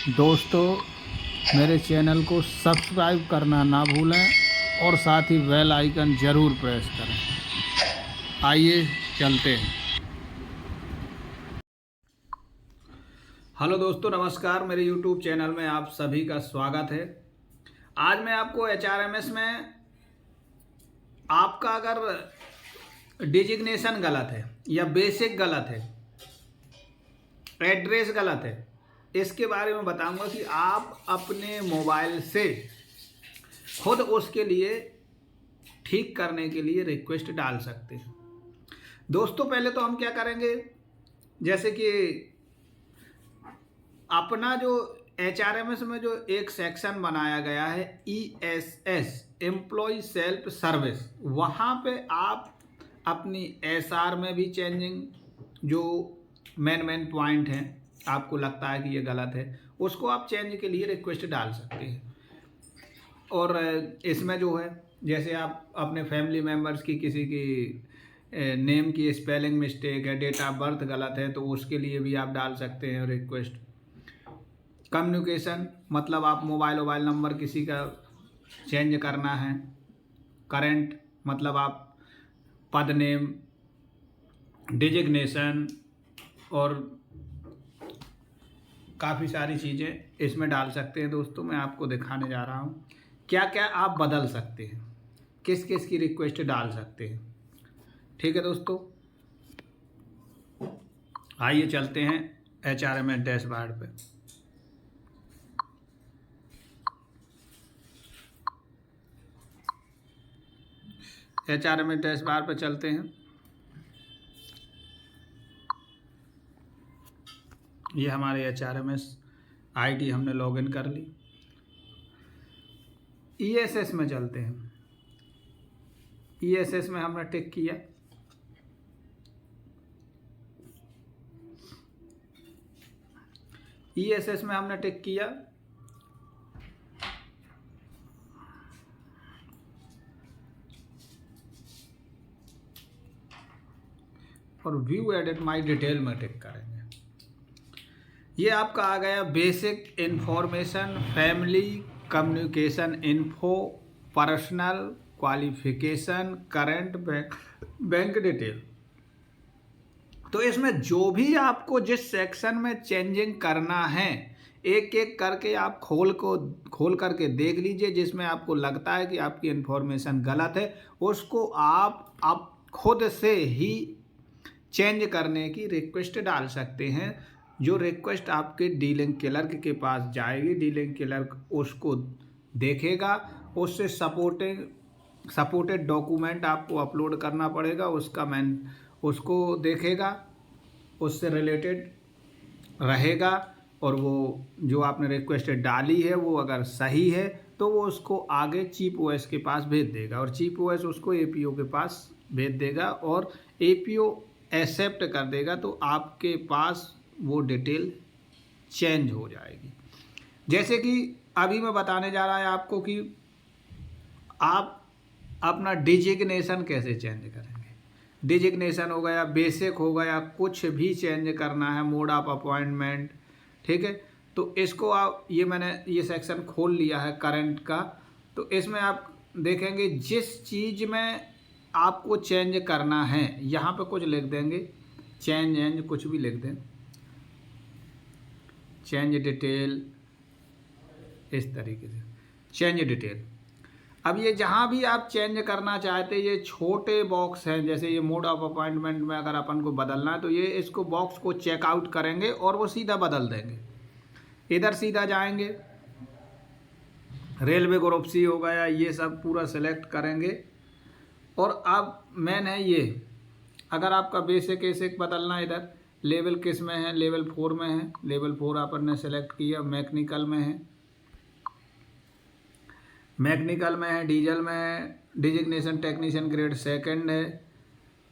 दोस्तों, मेरे चैनल को सब्सक्राइब करना ना भूलें और साथ ही बेल आइकन ज़रूर प्रेस करें। आइए चलते हैं। हेलो दोस्तों, नमस्कार। मेरे YouTube चैनल में आप सभी का स्वागत है। आज मैं आपको HRMS में आपका अगर डिजिग्नेशन गलत है या बेसिक गलत है, एड्रेस गलत है, इसके बारे में बताऊंगा कि आप अपने मोबाइल से खुद उसके लिए ठीक करने के लिए रिक्वेस्ट डाल सकते हैं। दोस्तों, पहले तो हम क्या करेंगे, जैसे कि अपना जो HRMS में जो एक सेक्शन बनाया गया है ESS, एम्प्लॉय सेल्फ सर्विस, वहाँ पे आप अपनी SR में भी चेंजिंग जो मेन पॉइंट हैं आपको लगता है कि ये गलत है, उसको आप चेंज के लिए रिक्वेस्ट डाल सकते हैं। और इसमें जो है, जैसे आप अपने फैमिली मेम्बर्स की किसी की नेम की स्पेलिंग मिस्टेक है, डेट ऑफ बर्थ गलत है, तो उसके लिए भी आप डाल सकते हैं रिक्वेस्ट। कम्युनिकेशन मतलब आप मोबाइल नंबर किसी का चेंज करना है। करेंट मतलब आप पद नेम, डिजिग्नेशन और काफ़ी सारी चीज़ें इसमें डाल सकते हैं। दोस्तों, मैं आपको दिखाने जा रहा हूँ क्या क्या आप बदल सकते हैं, किस किस की रिक्वेस्ट डाल सकते हैं। ठीक है दोस्तों, आइए चलते हैं HRMS डैशबोर्ड पे। HRMS डैशबोर्ड पे चलते हैं। ये हमारे HRMS आईडी हमने लॉगिन कर ली। ESS में चलते हैं। ESS में हमने टिक किया। ESS में हमने टिक किया और व्यू एडिट माई डिटेल में टिक करेंगे। ये आपका आ गया basic information, family communication info, personal qualification, current bank detail. तो इसमें जो भी आपको जिस सेक्शन में चेंजिंग करना है, एक एक करके आप खोल करके देख लीजिए। जिसमें आपको लगता है कि आपकी इन्फॉर्मेशन गलत है, उसको आप खुद से ही चेंज करने की रिक्वेस्ट डाल सकते हैं। जो रिक्वेस्ट आपके डीलिंग क्लर्क के पास जाएगी, डीलिंग क्लर्क उसको देखेगा, उससे सपोर्टेड डॉक्यूमेंट आपको अपलोड करना पड़ेगा, उसको देखेगा, उससे रिलेटेड रहेगा, और वो जो आपने रिक्वेस्ट डाली है वो अगर सही है तो वो उसको आगे चीफ OS के पास भेज देगा, और चीफ OS उसको APO के पास भेज देगा, और APO एक्सेप्ट कर देगा, तो आपके पास वो डिटेल चेंज हो जाएगी। जैसे कि अभी मैं बताने जा रहा है आपको कि आप अपना डिजिग्नेशन कैसे चेंज करेंगे। डिजिग्नेशन हो गया, बेसिक हो गया, कुछ भी चेंज करना है, मोड ऑफ अपॉइंटमेंट, ठीक है। तो इसको आप, मैंने ये सेक्शन खोल लिया है करंट का। तो इसमें आप देखेंगे जिस चीज़ में आपको चेंज करना है, यहाँ पे कुछ लिख देंगे, चेंज कुछ भी लिख दें, चेंज डिटेल, इस तरीके से चेंज डिटेल। अब ये जहाँ भी आप चेंज करना चाहते हैं, ये छोटे बॉक्स हैं, जैसे ये मोड ऑफ अपॉइंटमेंट में अगर अपन को बदलना है तो ये इसको बॉक्स को चेकआउट करेंगे और वो सीधा बदल देंगे। इधर सीधा जाएंगे, रेलवे ग्रुप C हो गया, ये सब पूरा सेलेक्ट करेंगे। और अब मेन है ये, अगर आपका बेसिक बदलना है, इधर लेवल किस में है, लेवल 4 में है, लेवल 4 अपन ने सेलेक्ट किया, मैकेनिकल में है, डीजल में है, डिजिग्नेशन टेक्नीशियन ग्रेड 2 है।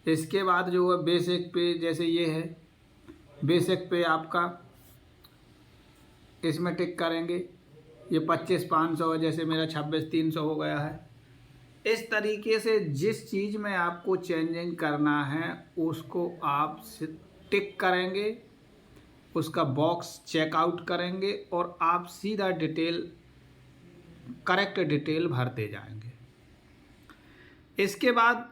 इसके बाद जो है बेसिक पे, जैसे ये है बेसिक पे आपका, इसमें टिक करेंगे, ये 25,500 है, जैसे मेरा 26,300 हो गया है। इस तरीके से जिस चीज़ में आपको चेंजिंग करना है उसको आप टिक करेंगे, उसका बॉक्स चेकआउट करेंगे और आप सीधा डिटेल, करेक्ट डिटेल भरते जाएंगे। इसके बाद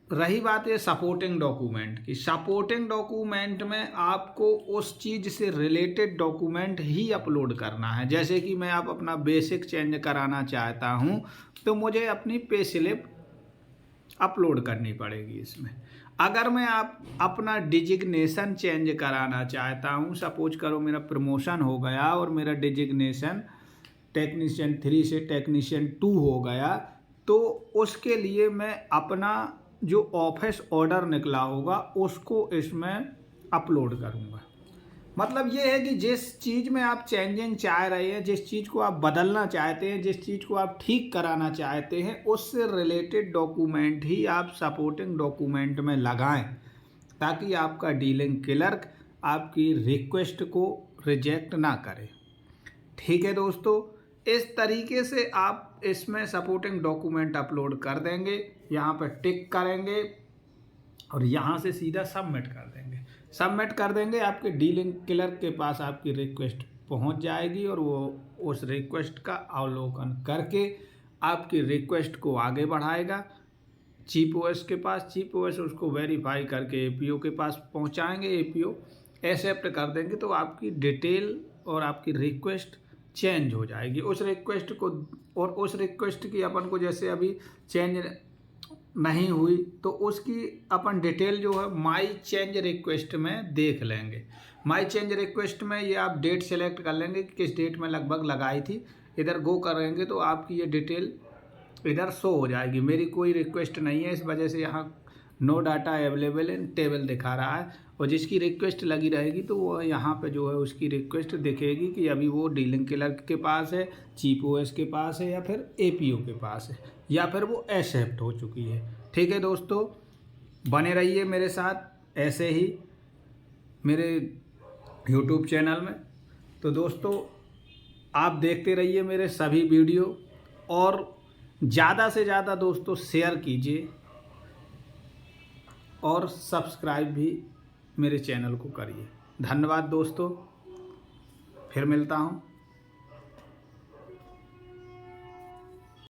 रही बात ये सपोर्टिंग डॉक्यूमेंट की। सपोर्टिंग डॉक्यूमेंट में आपको उस चीज़ से रिलेटेड डॉक्यूमेंट ही अपलोड करना है। जैसे कि मैं आप अपना बेसिक चेंज कराना चाहता हूँ तो मुझे अपनी पे स्लिप अपलोड करनी पड़ेगी इसमें। अगर मैं आप अपना डिजिग्नेशन चेंज कराना चाहता हूँ, सपोज करो मेरा प्रमोशन हो गया और मेरा डिजिग्नेशन टेक्नीशियन 3 से टेक्नीशियन 2 हो गया, तो उसके लिए मैं अपना जो ऑफिस ऑर्डर निकला होगा उसको इसमें अपलोड करूँगा। मतलब ये है कि जिस चीज़ में आप चेंजिंग चाह रहे हैं, जिस चीज़ को आप बदलना चाहते हैं, जिस चीज़ को आप ठीक कराना चाहते हैं, उससे रिलेटेड डॉक्यूमेंट ही आप सपोर्टिंग डॉक्यूमेंट में लगाएं, ताकि आपका डीलिंग क्लर्क आपकी रिक्वेस्ट को रिजेक्ट ना करे। ठीक है दोस्तों, इस तरीके से आप इसमें सपोर्टिंग डॉक्यूमेंट अपलोड कर देंगे, यहाँ पर टिक करेंगे और यहाँ से सीधा सबमिट कर देंगे। सबमिट कर देंगे, आपके डीलिंग क्लर्क के पास आपकी रिक्वेस्ट पहुँच जाएगी और वो उस रिक्वेस्ट का अवलोकन करके आपकी रिक्वेस्ट को आगे बढ़ाएगा चीफ ओएस के पास। चीफ ओएस उसको वेरीफाई करके एपीओ के पास पहुँचाएंगे, एपीओ एक्सेप्ट कर देंगे तो आपकी डिटेल और आपकी रिक्वेस्ट चेंज हो जाएगी। उस रिक्वेस्ट को और उस रिक्वेस्ट की अपन को जैसे अभी चेंज नहीं हुई तो उसकी अपन डिटेल जो है माई चेंज रिक्वेस्ट में देख लेंगे। माई चेंज रिक्वेस्ट में ये आप डेट सेलेक्ट कर लेंगे कि किस डेट में लगभग लगाई थी, इधर गो करेंगे तो आपकी ये डिटेल इधर शो हो जाएगी। मेरी कोई रिक्वेस्ट नहीं है, इस वजह से यहाँ no data available in table दिखा रहा है, और जिसकी रिक्वेस्ट लगी रहेगी तो वो यहाँ पे जो है उसकी रिक्वेस्ट दिखेगी कि अभी वो डीलिंग क्लर्क के पास है, चीफ ओएस के पास है या फिर एपीओ के पास है, या फिर वो एक्सेप्ट हो चुकी है। ठीक है दोस्तों, बने रहिए मेरे साथ ऐसे ही मेरे यूट्यूब चैनल में। तो दोस्तों आप देखते रहिए मेरे सभी वीडियो और ज़्यादा से ज़्यादा दोस्तों शेयर कीजिए और सब्सक्राइब भी मेरे चैनल को करिए। धन्यवाद दोस्तों, फिर मिलता हूँ।